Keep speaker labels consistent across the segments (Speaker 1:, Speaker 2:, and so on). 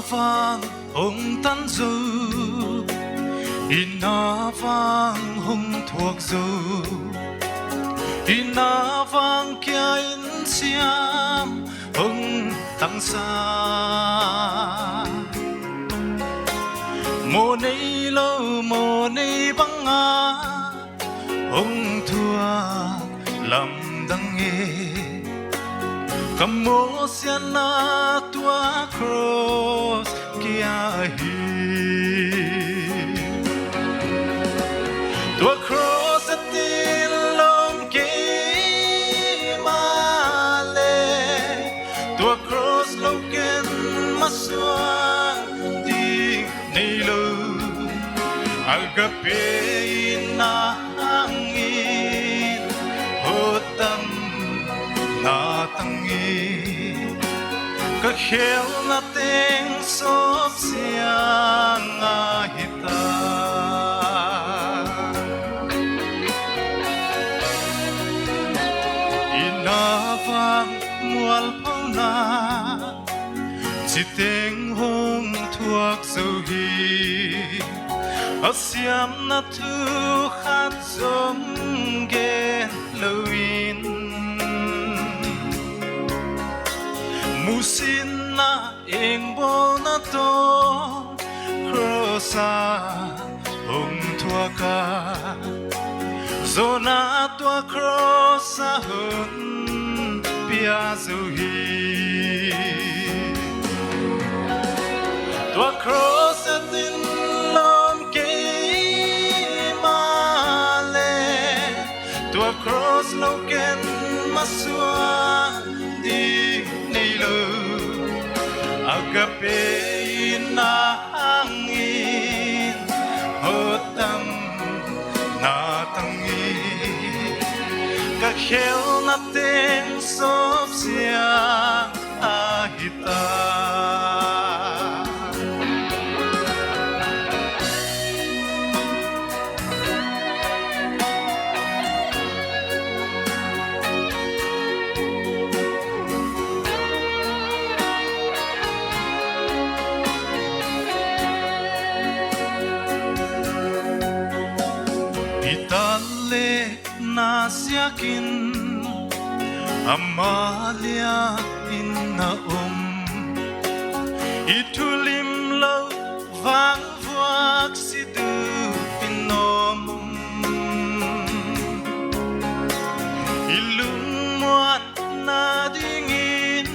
Speaker 1: vang hồng tan du ina vang hồng thuộc du ina vang kia in xiam hồng tăng xa mồ này lâu mồ này băng á hồng thua làm đắng nghe cầm mô xiên na tua cross kia hi tua cross tin long ke ma le tua cross loken maswa di nei lo agape na angin hotam na tangi ka khel na teng sop siang a hita inavang mual pauna chi teng hong thuak zo hi asiam na thu khat som gen loin musin na engbo na to krosa hong thua ka zona tua krosa hun pia zuhi tua krosa tin lom ke male tua cross loken masua di agape na angin hotam na tangi ka khel na teng sop siang a hita Nasiakin Amalia inna itulim lo vang vuak sidu pinom ilum muat na dingin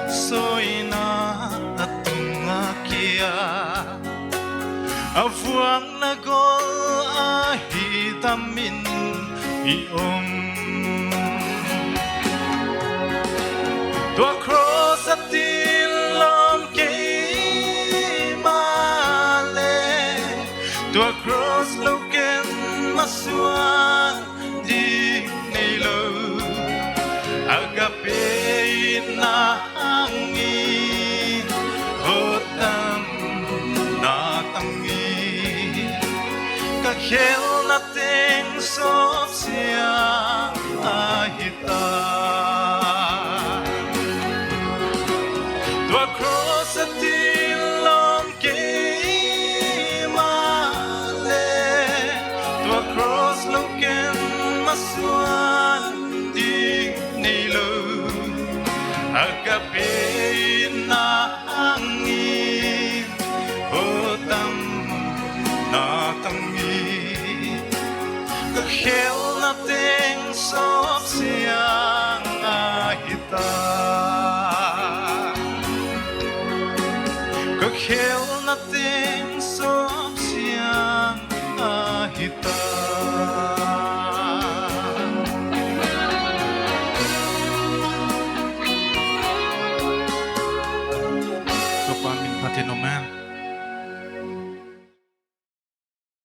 Speaker 1: soina atunga kia avuang na gol ahitamin iom tua cross atin lom ke male tua cross loken masua di nilo agape na angin hotam na tangi ka khel na teng sop siang a hita tua cross atin lom ke male tua cross loken masua di nilo agape na angin hotam na tangi khel na teng sop siang a hita